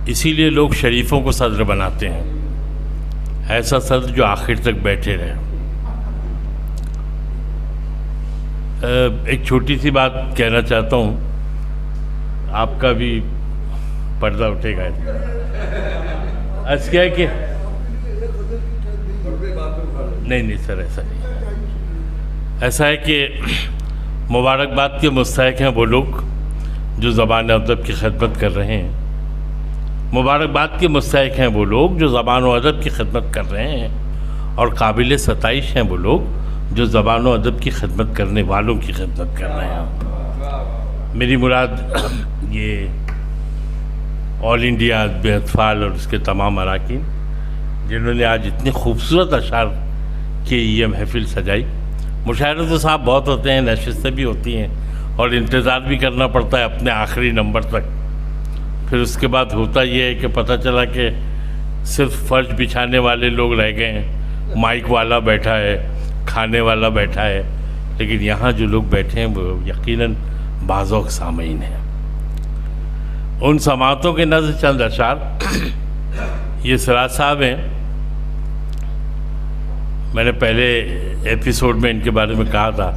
اسی لیے لوگ شریفوں کو صدر بناتے ہیں، ایسا صدر جو آخر تک بیٹھے رہے۔ ایک چھوٹی سی بات کہنا چاہتا ہوں، آپ کا بھی پردہ اٹھے گا۔ ایسا کیا ہے کہ نہیں سر، ایسا نہیں، ایسا ہے کہ مبارکباد کے مستحق ہیں وہ لوگ جو زبان و ادب کی خدمت کر رہے ہیں، مبارکباد کے مستحق ہیں وہ لوگ جو زبان و ادب کی خدمت کر رہے ہیں، اور قابل ستائش ہیں وہ لوگ جو زبان و ادب کی خدمت کرنے والوں کی خدمت کر رہے ہیں۔ میری مراد یہ آل انڈیا ادب اطفال اور اس کے تمام اراکین جنہوں نے آج اتنے خوبصورت اشعار کی یہ محفل سجائی۔ مشاعرے تو صاحب بہت ہوتے ہیں، نشستیں بھی ہوتی ہیں اور انتظار بھی کرنا پڑتا ہے اپنے آخری نمبر تک۔ پھر اس کے بعد ہوتا یہ ہے کہ پتہ چلا کہ صرف فرش بچھانے والے لوگ رہ گئے ہیں، مائک والا بیٹھا ہے، کھانے والا بیٹھا ہے، لیکن یہاں جو لوگ بیٹھے ہیں وہ یقیناً بازوق سامعین ہیں۔ ان سماعتوں کے نظر چند اشعار یہ سراج صاحب ہیں۔ میں نے پہلے ایپیسوڈ میں ان کے بارے میں کہا تھا،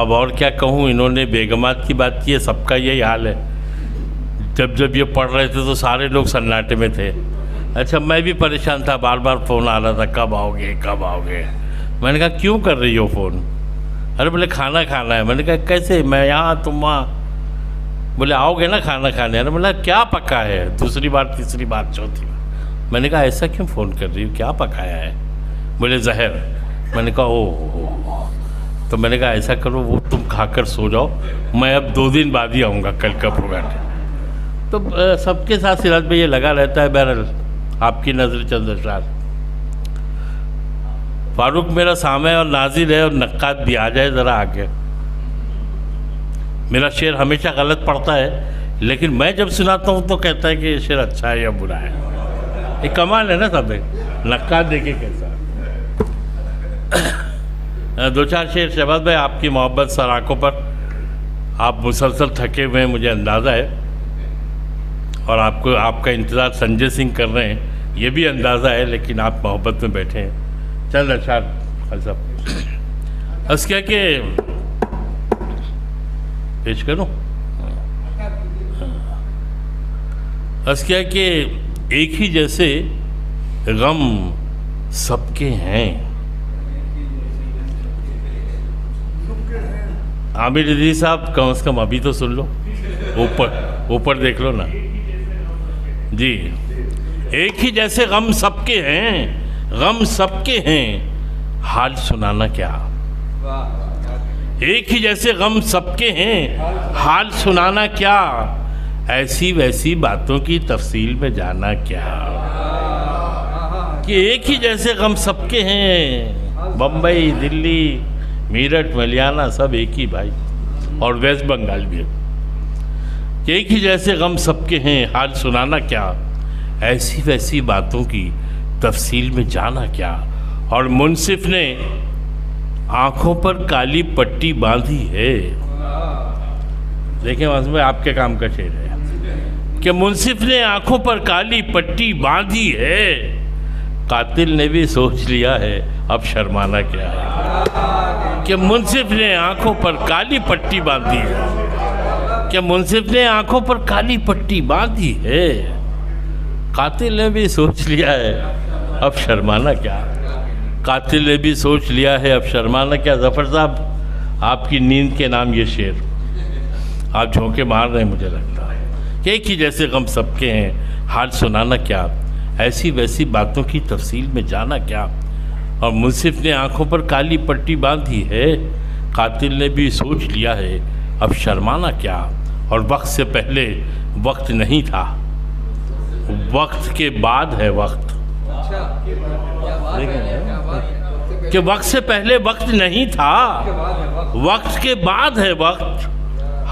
اب اور کیا کہوں، انہوں نے بیگمات کی بات کی ہے، سب کا یہی حال ہے۔ جب یہ پڑھ رہے تھے تو سارے لوگ سناٹے میں تھے۔ اچھا میں بھی پریشان تھا، بار بار فون آ رہا تھا، کب آؤ گے کب آؤ گے۔ میں نے کہا کیوں کر رہی ہو فون؟ ارے بولے کھانا کھانا ہے۔ میں نے کہا کیسے، میں یہاں تم وہاں۔ بولے آؤ گے نا کھانا کھانے؟ ارے بولا کیا پکا ہے؟ دوسری بار تیسری بار چوتھی بار۔ میں نے کہا ایسا کیوں فون کر رہی ہو، کیا پکایا ہے؟ بولے زہر۔ میں نے کہا او۔ تو میں نے کہا ایسا کرو وہ تم کھا کر سو جاؤ، میں اب 2 دن بعد ہی آؤں گا کل کا پروگرام۔ تو سب کے ساتھ سراج میں یہ لگا رہتا ہے۔ بہرحال آپ کی نظر چند اشعار۔ فاروق میرا سامع اور ناظر ہے اور نقاد بھی، آ جائے ذرا آگے۔ میرا شعر ہمیشہ غلط پڑتا ہے، لیکن میں جب سناتا ہوں تو کہتا ہے کہ یہ شعر اچھا ہے یا برا ہے۔ یہ کمال ہے نا سب، نقاد دیکھے کیسا۔ 2-4 شعر شہباز بھائی، آپ کی محبت سر آنکھوں پر، آپ مسلسل تھکے ہوئے ہیں مجھے اندازہ ہے، اور آپ کا انتظار سنجے سنگھ کر رہے ہیں یہ بھی اندازہ ہے، لیکن آپ محبت میں بیٹھے ہیں۔ چند اشعار خالد صاحب، بس کیا کہ پیش کروں، بس کیا کہ ایک ہی جیسے غم سب کے ہیں۔ عامر عزیز صاحب کم از کم ابھی تو سن لو، اوپر دیکھ لو نا جی۔ ایک ہی جیسے غم سب کے ہیں، غم سب کے ہیں، حال سنانا کیا۔ ایک ہی جیسے غم سب کے ہیں، حال سنانا کیا، ایسی ویسی باتوں کی تفصیل میں جانا کیا۔ کہ ایک ہی جیسے غم سب کے ہیں، بمبئی، دلی، میرٹھ، ملیانہ سب ایک ہی بھائی، اور ویسٹ بنگال بھی۔ کہ ایک ہی جیسے غم سب کے ہیں، حال سنانا کیا، ایسی ویسی باتوں کی تفصیل میں جانا کیا۔ اور منصف نے آنکھوں پر کالی پٹی باندھی ہے۔ دیکھیں اس میں آپ کے کام کا شعر ہے کہ منصف نے آنکھوں پر کالی پٹی باندھی ہے، قاتل نے بھی سوچ لیا ہے اب شرمانا کیا ہے۔ کہ منصف نے آنکھوں پر کالی پٹی باندھی ہے، کہ منصف نے آنکھوں پر کالی پٹی باندھی ہے، قاتل نے بھی سوچ لیا ہے اب شرمانا کیا۔ قاتل نے بھی سوچ لیا ہے اب شرمانا کیا۔ ظفر صاحب آپ کی نیند کے نام یہ شعر، آپ جھونکے مار رہے ہیں مجھے لگتا ہے۔ کہ ایک ہی جیسے غم سب کے ہیں، حال سنانا کیا، ایسی ویسی باتوں کی تفصیل میں جانا کیا۔ اور منصف نے آنکھوں پر کالی پٹی باندھی ہے، قاتل نے بھی سوچ لیا ہے اب شرمانا کیا۔ اور وقت سے پہلے وقت نہیں تھا، وقت کے بعد ہے وقت۔ کہ وقت سے پہلے وقت نہیں تھا، وقت کے بعد ہے وقت،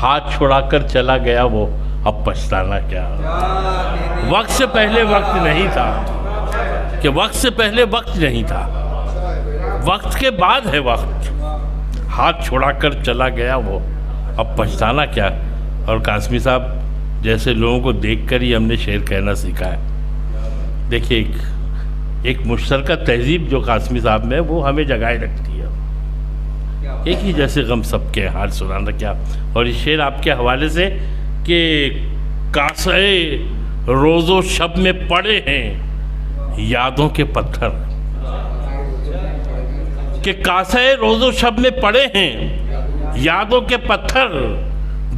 ہاتھ چھڑا کر چلا گیا وہ اب پچھتانا کیا۔ وقت سے پہلے وقت نہیں تھا، کہ وقت سے پہلے وقت نہیں تھا، وقت کے بعد ہے وقت، ہاتھ چھڑا کر چلا گیا وہ اب پچھتانا کیا۔ اور قاسمی صاحب جیسے لوگوں کو دیکھ کر ہی ہم نے شعر کہنا سیکھا ہے. دیکھیے ایک مشترکہ تہذیب جو قاسمی صاحب میں وہ ہمیں جگائے رکھتی ہے. ایک ہی جیسے غم سب کے حال سنانا کیا. اور یہ شعر آپ کے حوالے سے کہ کاسے روز و شب میں پڑے ہیں یادوں کے پتھر, کہ کاسے روز و شب میں پڑے ہیں یادوں کے پتھر,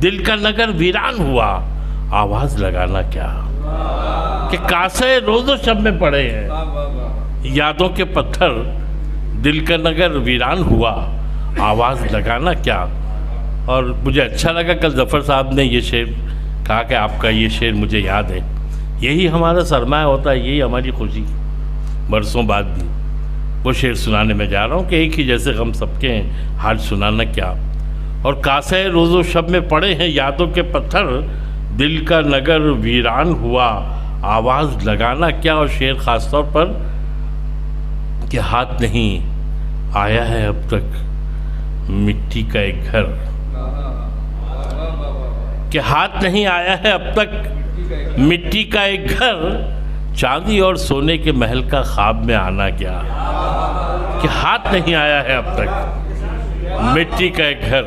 دل کا نگر ویران ہوا آواز لگانا کیا. کہ کاسے روز و شب میں پڑے ہیں یادوں کے پتھر, دل کا نگر ویران ہوا آواز لگانا کیا. اور مجھے اچھا لگا کل ظفر صاحب نے یہ شعر کہا کہ آپ کا یہ شعر مجھے یاد ہے. یہی ہمارا سرمایہ ہوتا ہے, یہی ہماری خوشی برسوں بعد بھی. وہ شعر سنانے میں جا رہا ہوں کہ ایک ہی جیسے غم سب کے ہیں حال سنانا کیا. اور کاسے روز و شب میں پڑے ہیں یادوں کے پتھر, دل کا نگر ویران ہوا آواز لگانا کیا. اور شعر خاص طور پر کہ ہاتھ نہیں آیا ہے اب تک مٹی کا ایک گھر, کہ ہاتھ نہیں آیا ہے اب تک مٹی کا ایک گھر, چاندی اور سونے کے محل کا خواب میں آنا کیا. کہ ہاتھ نہیں آیا ہے اب تک مٹی کا ایک گھر.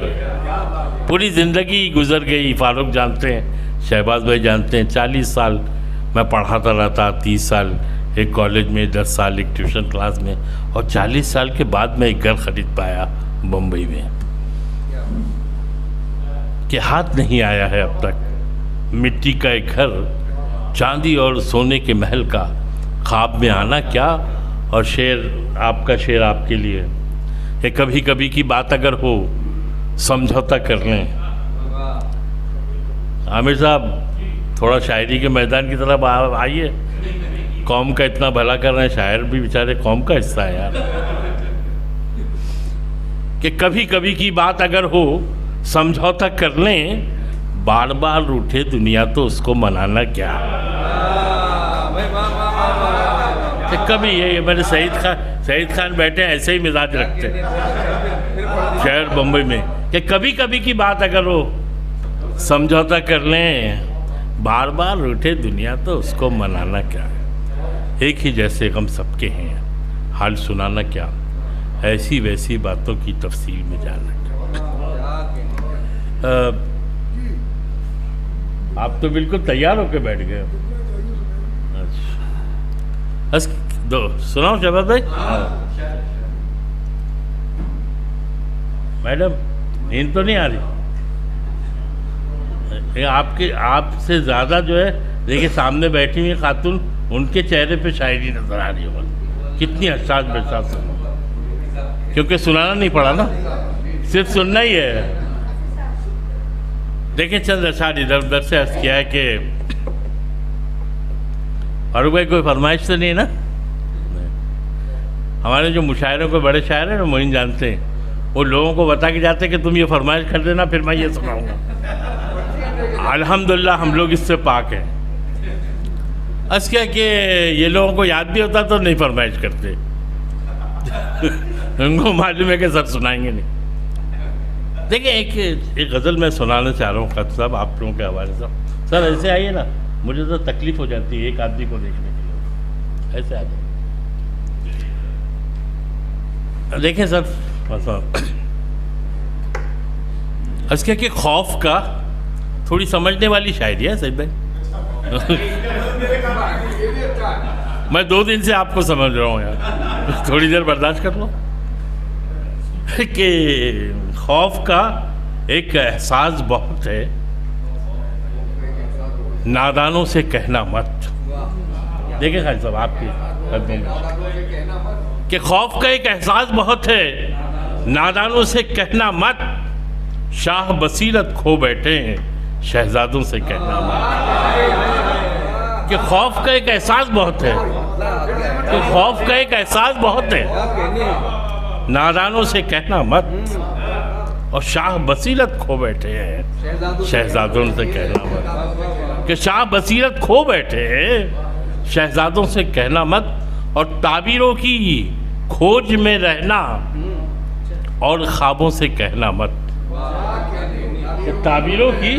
پوری زندگی گزر گئی, فاروق جانتے ہیں, شہباز بھائی جانتے ہیں, 40 سال میں پڑھاتا رہتا, 30 سال ایک کالج میں, 10 سال ایک ٹیوشن کلاس میں, اور 40 سال کے بعد میں ایک گھر خرید پایا بمبئی میں. کہ ہاتھ نہیں آیا ہے اب تک مٹی کا ایک گھر, چاندی اور سونے کے محل کا خواب میں آنا کیا. اور شعر آپ کا شعر آپ کے لیے کہ کبھی کبھی کی بات اگر ہو سمجھوتا کر لیں. عامر صاحب تھوڑا شاعری کے میدان کی طرف آئیے, قوم کا اتنا بھلا کر رہے ہیں, شاعر بھی بیچارے قوم کا حصہ ہے یار. کہ کبھی کبھی کی بات اگر ہو سمجھوتا کر لیں, بار بار روٹھے دنیا تو اس کو منانا کیا. کہ کبھی یہ میرے سعید خان بیٹھے ایسے ہی مزاج رکھتے شہر بمبئی میں, کہ کبھی کبھی کی بات اگر ہو سمجھوتا کر لیں, بار بار روٹھے دنیا تو اس کو منانا کیا. ایک ہی جیسے غم سب کے ہیں حال سنانا کیا, ایسی ویسی باتوں کی تفصیل میں جانا کیا. آپ تو بالکل تیار ہو کے بیٹھ گئے. اچھا سناؤ شہباز بھائی. میڈم نیند تو نہیں آ رہی آپ سے زیادہ جو ہے دیکھیے سامنے بیٹھی ہوئی خاتون, ان کے چہرے پہ شاعری نظر آ رہی ہوگا, کتنی حساس بحساس, کیونکہ سنانا نہیں پڑا نا, صرف سننا ہی ہے. دیکھیں چند اشعار ادھر ادھر سے عرض کیا ہے کہ فاروق بھائی کوئی فرمائش تو نہیں ہے نا. ہمارے جو مشاعروں کے بڑے شاعر ہیں نا, معین جانتے ہیں, وہ لوگوں کو بتا کے جاتے ہیں کہ تم یہ فرمائش کر دینا پھر میں یہ سناؤں گا. الحمدللہ ہم لوگ اس سے پاک ہیں. اس کیا کہ یہ لوگوں کو یاد بھی ہوتا تو نہیں فرمائش کرتے, ان کو معلوم ہے کہ سر سنائیں گے نہیں. دیکھیں ایک غزل میں سنانا چاہ رہا ہوں خط صاحب آپ لوگوں کے حوالے سے. سر ایسے آئیے نا, مجھے تو تکلیف ہو جاتی ہے ایک آدمی کو دیکھنے کے لیے. ایسے آ جائیں. دیکھیں سر اس کے کہ خوف کا تھوڑی سمجھنے والی شاعری ہے سعید بھائی. میں 2 دن سے آپ کو سمجھ رہا ہوں یار, تھوڑی دیر برداشت کر لو. کہ خوف کا ایک احساس بہت ہے, نادانوں سے کہنا مت. دیکھیں خالد صاحب آپ کی قدموں میں کہ خوف کا ایک احساس بہت ہے, نادانوں سے کہنا مت, شاہ بصیرت کھو بیٹھے ہیں شہزادوں سے کہنا مت. کہ خوف کا ایک احساس بہت ہے, کہ خوف کا ایک احساس بہت ہے, نادانوں سے کہنا مت, اور شاہ بصیرت کھو بیٹھے ہیں شہزادوں سے کہنا مت. کہ شاہ بصیرت کھو بیٹھے ہیں شہزادوں سے کہنا مت, اور تعبیروں کی کھوج میں رہنا اور خوابوں سے کہنا مت. تعبیروں کی